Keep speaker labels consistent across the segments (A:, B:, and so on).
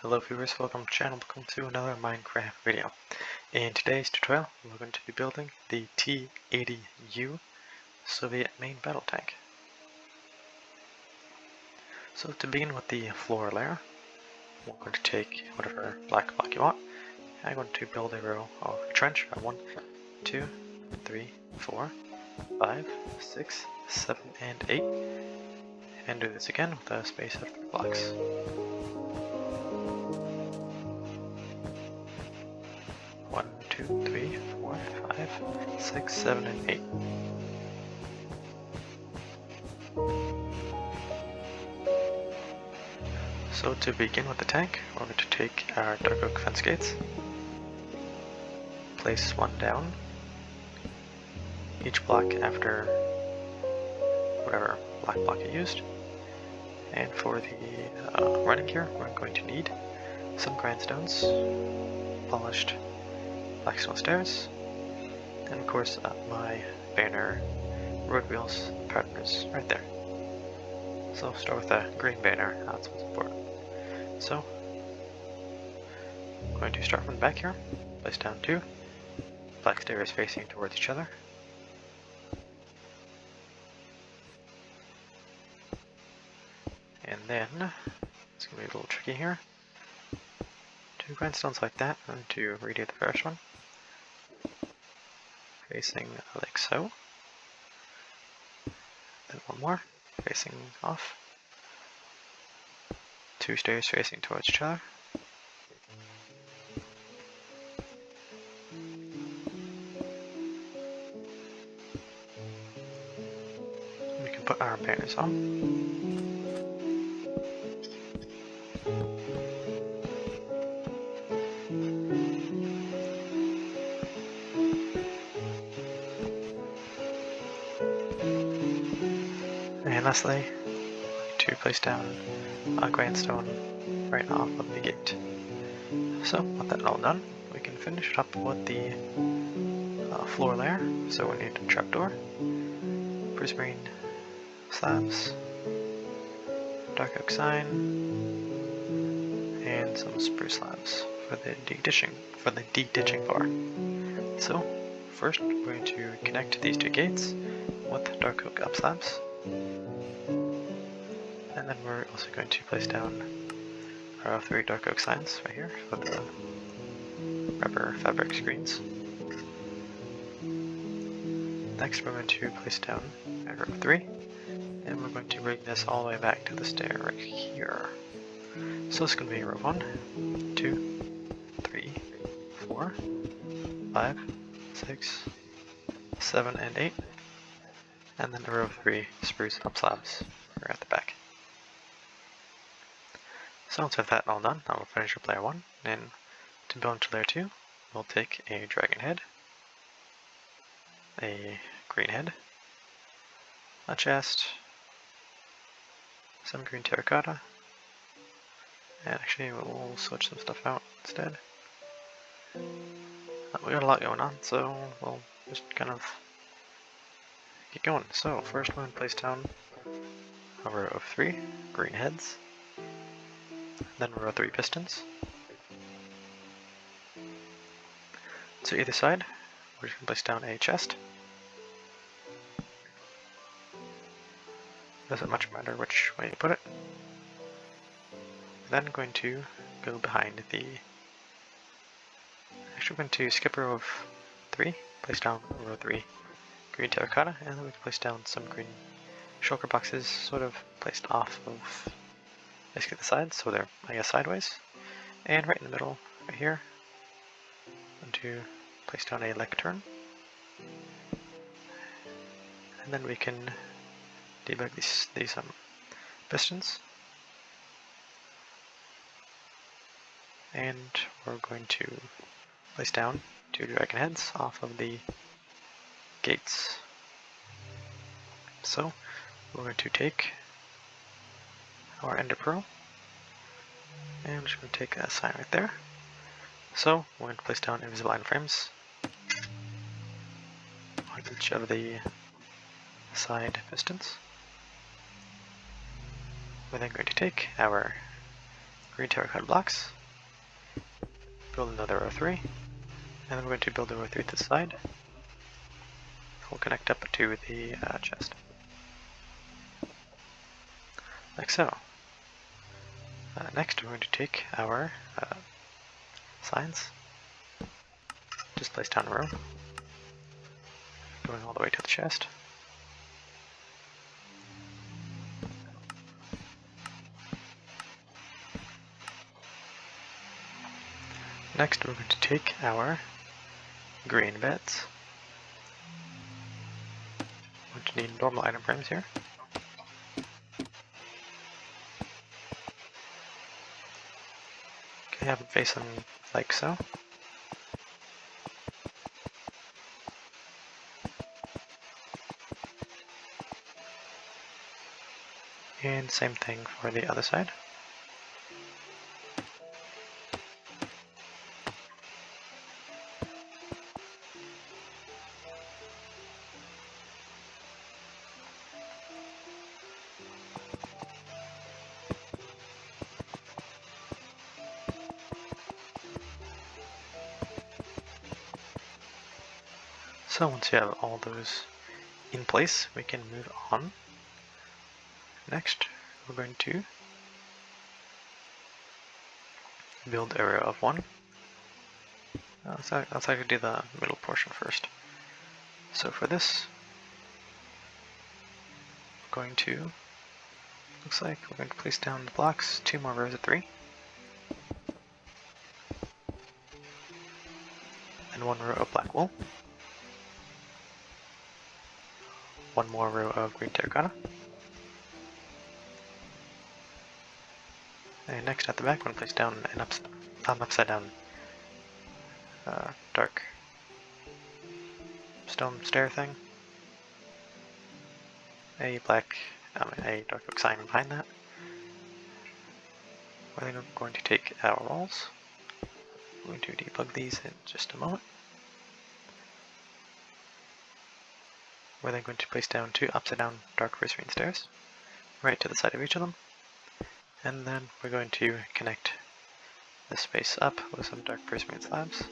A: Hello viewers, welcome to the channel, welcome to another Minecraft video. In today's tutorial, we're going to be building the T-80U Soviet main battle tank. So to begin with the floor layer, we're going to take whatever black block you want. I'm going to build a row of a trench of 1, 2, 3, 4, 5, 6, 7, and 8. And do this again with a space of 3 blocks. One, 2, 3, 4, 5, 6, 7, and 8. So to begin with the tank, we're going to take our dark oak fence gates, place one down, each block after whatever black block you used. And for the running gear, we're going to need some grindstones, polished blackstone stairs, and of course my banner road wheels partners right there. So start with a green banner, that's what's important. So I'm going to start from the back here, place down 2 black stairs facing towards each other. And then, it's going to be a little tricky here. 2 grindstones like that, and to redo the first one. Facing like so. Then one more, facing off. 2 stairs facing towards each other. We can put our banners on. And lastly, to place down a grindstone right off of the gate. So, with that all done, we can finish it up with the floor layer. So we need a trapdoor, prismarine slabs, dark oak sign, and some spruce slabs for the de-ditching bar. So, first we're going to connect these 2 gates with dark oak up slabs. And then we're also going to place down our 3 dark oak signs right here for the rubber fabric screens. Next we're going to place down our row 3, and we're going to bring this all the way back to the stair right here. So it's going to be row 1, 2, 3, 4, 5, 6, 7, and 8, and then a row of 3 spruce up slabs right at the back. So once we have that all done, I will finish up layer 1, and to build into layer 2, we'll take a dragon head, a green head, a chest, some green terracotta, and actually we'll switch some stuff out instead. We got a lot going on, so we'll just kind of get going. So first we're going to place down a row of 3 green heads, then row 3 pistons. To either side, we're just going to place down a chest. Doesn't much matter which way you put it. Then going to go behind the... Actually, we're going to skip a row of 3, place down row 3 green terracotta, and then we can place down some green shulker boxes, sort of placed off of basically the sides, so they're, I guess, sideways. And right in the middle, right here, I'm going to place down a lectern. And then we can debug these pistons. And we're going to place down 2 dragon heads off of the gates. So we're going to take our ender pearl, and I'm just going to take a sign right there. So we're going to place down Invisalign frames on each of the side pistons. We're then going to take our green terracotta blocks, build another row 3, and then we're going to build a row 3 to the side. We'll connect up to the chest. Like so. Next we're going to take our signs, just place down a row, going all the way to the chest. Next we're going to take our green beds. We're going to need normal item frames here. Okay, have it face them like so. And same thing for the other side. So once you have all those in place, we can move on. Next, we're going to build a row of 1. Let's actually do the middle portion first. So for this, we're going to, looks like we're going to place down the blocks, 2 more rows of 3. And 1 row of black wool. 1 more row of green terracotta. And next at the back, we're going to place down an upside down dark stone stair thing. A dark oak sign behind that. We're then going to take our walls. We're going to debug these in just a moment. We're then going to place down 2 upside down dark green stairs, right to the side of each of them. And then we're going to connect this space up with some dark green slabs.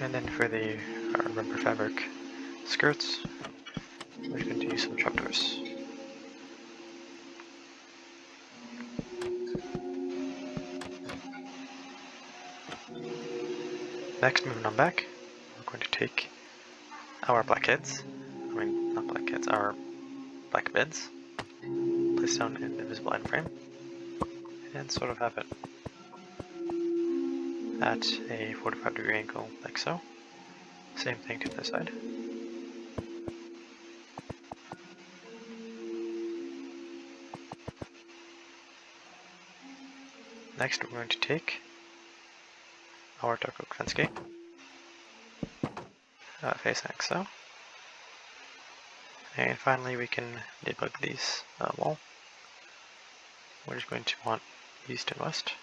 A: And then for the rubber fabric skirts, we're going to use some trapdoors. Next, moving on back, we're going to take our our black beds, place down an invisible item frame, and sort of have it at a 45-degree angle like so. Same thing to this side. Next, we're going to take our dark oak fence gate, facing like so. And finally, we can debug these wall. We're just going to want east and west.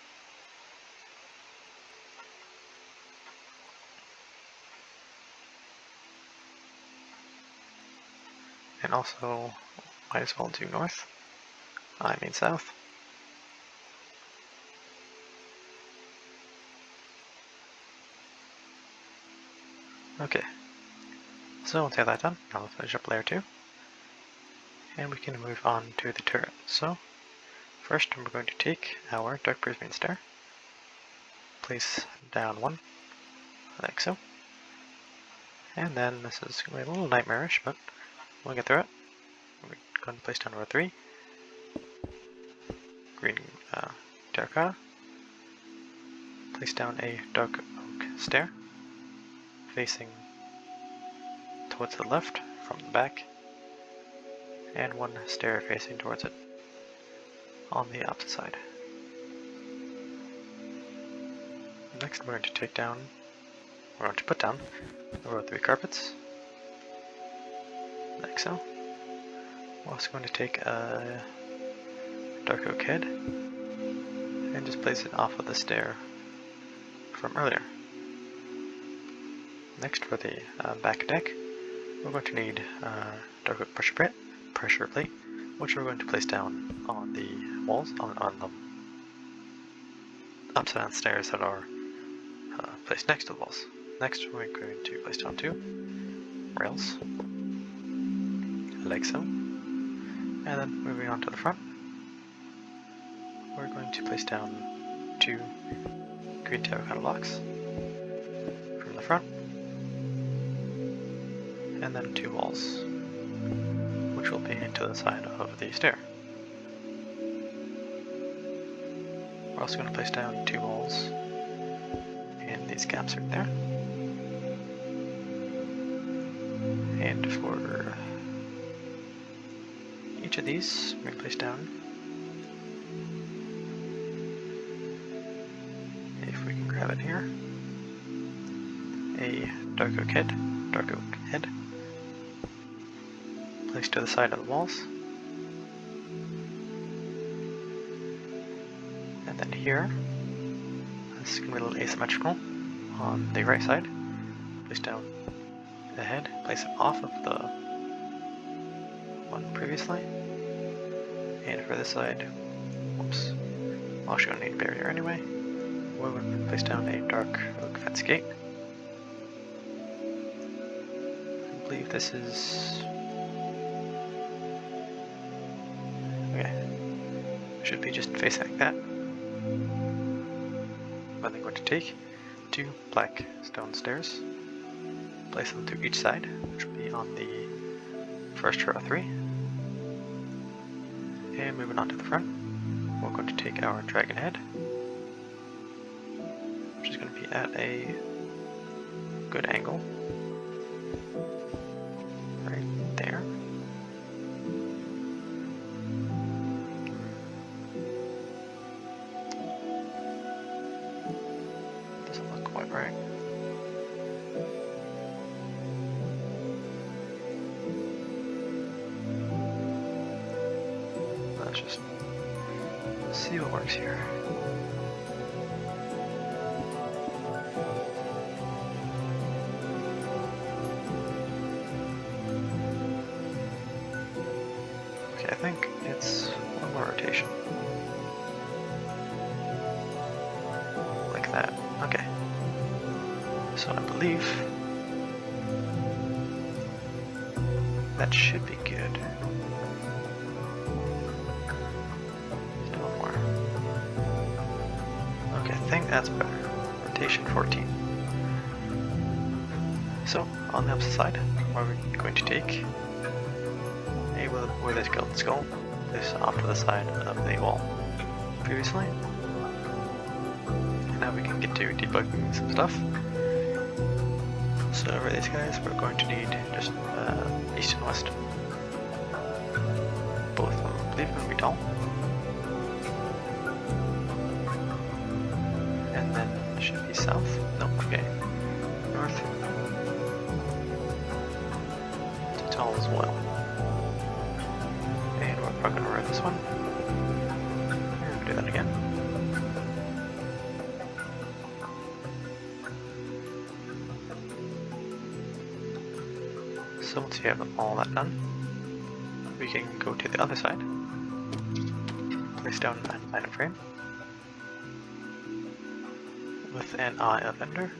A: And also, might as well do north. I mean south. Okay. So once I have that done, I'll finish up layer 2. And we can move on to the turret. So, first we're going to take our dark prismarine stair, place down 1, like so. And then this is going to be a little nightmarish, but we'll get through it. We're going to place down row 3, green terracotta, place down a dark oak stair, facing towards the left from the back, and 1 stair facing towards it on the opposite side. Next, we're going to put down row 3 carpets, like so. We're also going to take a dark oak head and just place it off of the stair from earlier. Next, for the back deck, we're going to need dark oak pressure plate pressure plate, which we're going to place down on the walls, on the upside down stairs that are placed next to the walls. Next, we're going to place down 2 rails, like so, and then moving on to the front, we're going to place down 2 green terracotta blocks from the front, and then 2 walls, which will be into the side of the stair. We're also going to place down 2 walls in these gaps right there. And for each of these, we're going to place down, if we can grab it here, a dark oak head, placed to the side of the walls. And then here, this is going to be a little asymmetrical on the right side. Place down the head, place it off of the one previously. And for this side, whoops, I'll actually need a barrier anyway. We're going to place down a dark oak fence gate. I believe this is... okay, should be just facing like that. But I'm going to take 2 black stone stairs, place them to each side, which will be on the first row of 3. And moving on to the front, we're going to take our dragon head, which is going to be at a good angle, right there. Doesn't look quite right. Let's just see what works here. Okay, I think it's one more rotation. Like that. Okay. So I believe that should be good. Still more. Okay, I think that's better. Rotation 14. So on the opposite side, we're going to take with a skeleton skull, place off to the side of the wall previously. And now we can get to debugging some stuff. So for these guys, we're going to need just east and west. Both of them, I believe, are going to be tall. And then it should be south. Nope, okay. North. Too tall as well. And we're probably going to run this one. And we'll do that again. So once you have all that done, we can go to the other side. Place down an item frame with an eye of ender.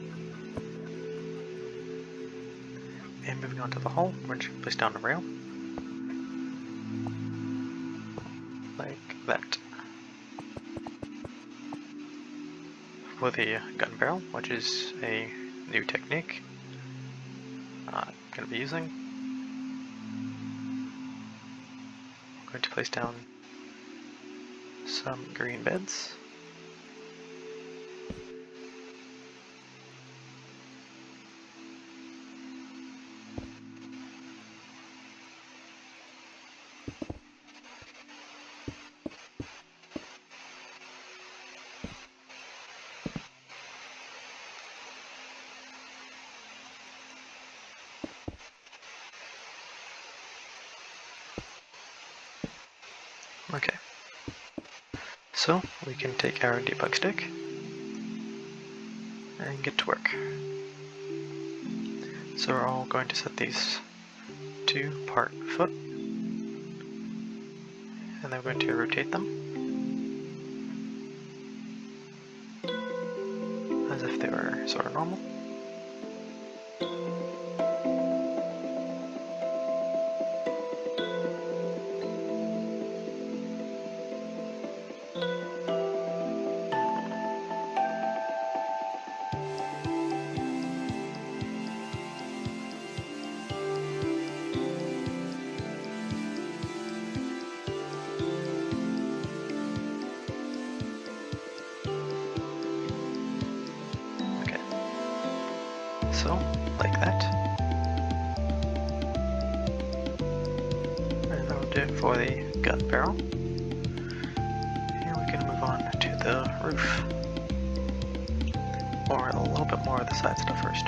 A: And moving on to the hull, we're going to place down a rail. Like that. For the gun barrel, which is a new technique I'm going to be using, I'm going to place down some green beds. Okay, so we can take our debug stick and get to work. So we're all going to set these to part foot, and then we're going to rotate them as if they were sort of normal. So, like that. And that'll do it for the gun barrel. And we can move on to the roof. Or a little bit more of the side stuff first.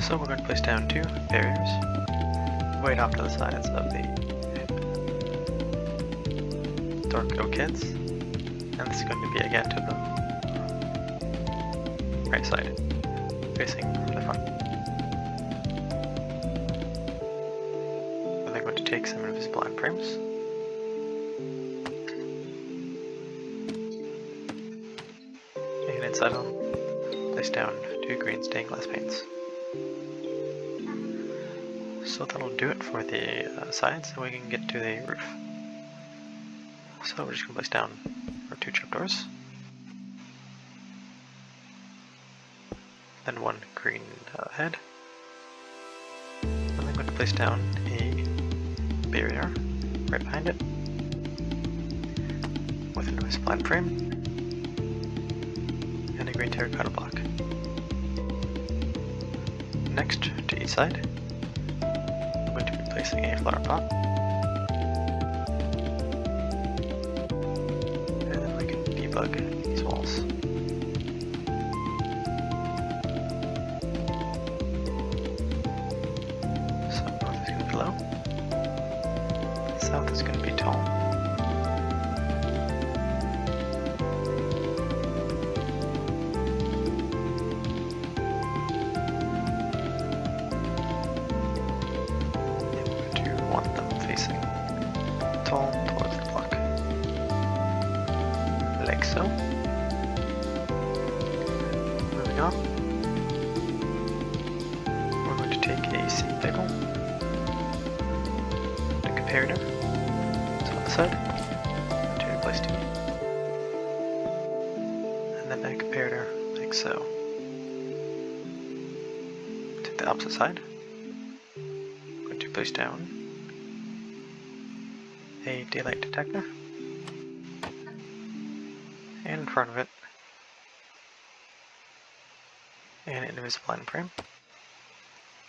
A: So we're going to place down 2 barriers right off to the sides of the dark oak heads. And this is going to be again to the right side, facing the front. And they're going to take some invisible line frames. And inside them, place down 2 green stained glass panes. So that'll do it for the sides, so we can get to the roof. So we're just going to place down our 2 trapdoors. Then 1 green head. And I'm going to place down a barrier right behind it with a noise line frame and a green terracotta block. Next, to each side, I'm going to be placing a flower pot. And then we can debug these walls. Low. South is going to be tall. And we're going to want them facing tall towards the block. Like so. Moving on. We're going to take a seam label. Comparator, so on the side, to place 2, and then a comparator like so. To the opposite side, I'm going to place down a daylight detector, and in front of it, an invisible line frame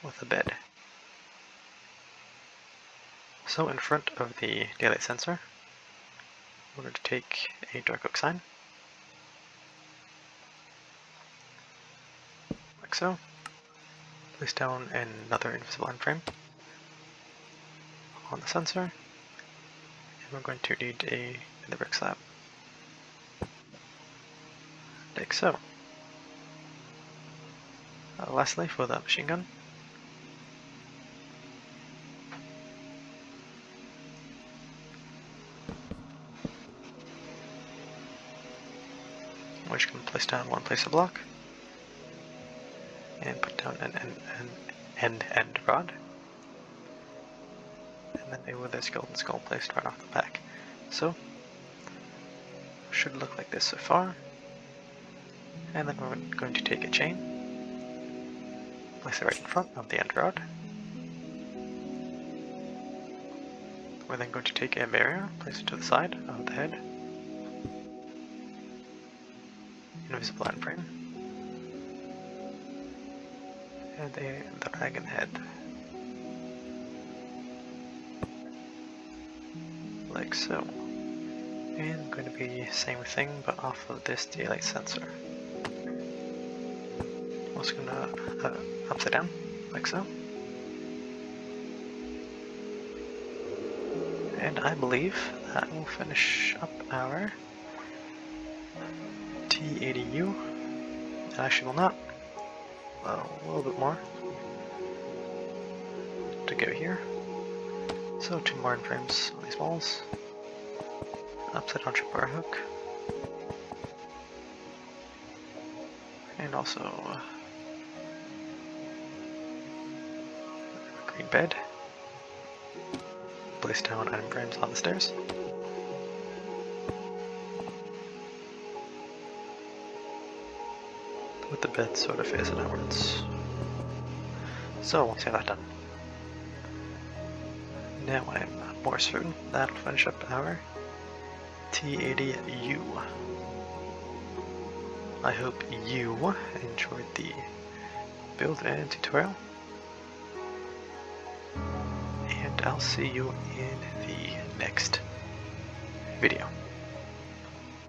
A: with a bed. So in front of the daylight sensor, we're going to take a dark oak sign, like so, place down another invisible line frame on the sensor, and we're going to need the brick slab, like so. Lastly, for the machine gun, we're just going to place down 1 placer block and put down an end rod, and then a wither skeleton skull placed right off the back. So should look like this so far. And then we're going to take a chain, place it right in front of the end rod. We're then going to take a barrier, place it to the side of the head. Invisible line frame, and the dragon head, like so. And going to be same thing, but off of this daylight sensor. I'm also going to upside down, like so. And I believe that will finish up our T-80U. Actually, will not. A little bit more to go here. So 2 more frames on these walls. upside down tripwire hook, and also a green bed. Place down item frames on the stairs. With the bed sort of facing outwards. So once you have that done, now I'm more certain that'll finish up our T-80U. I hope you enjoyed the build and tutorial, and I'll see you in the next video.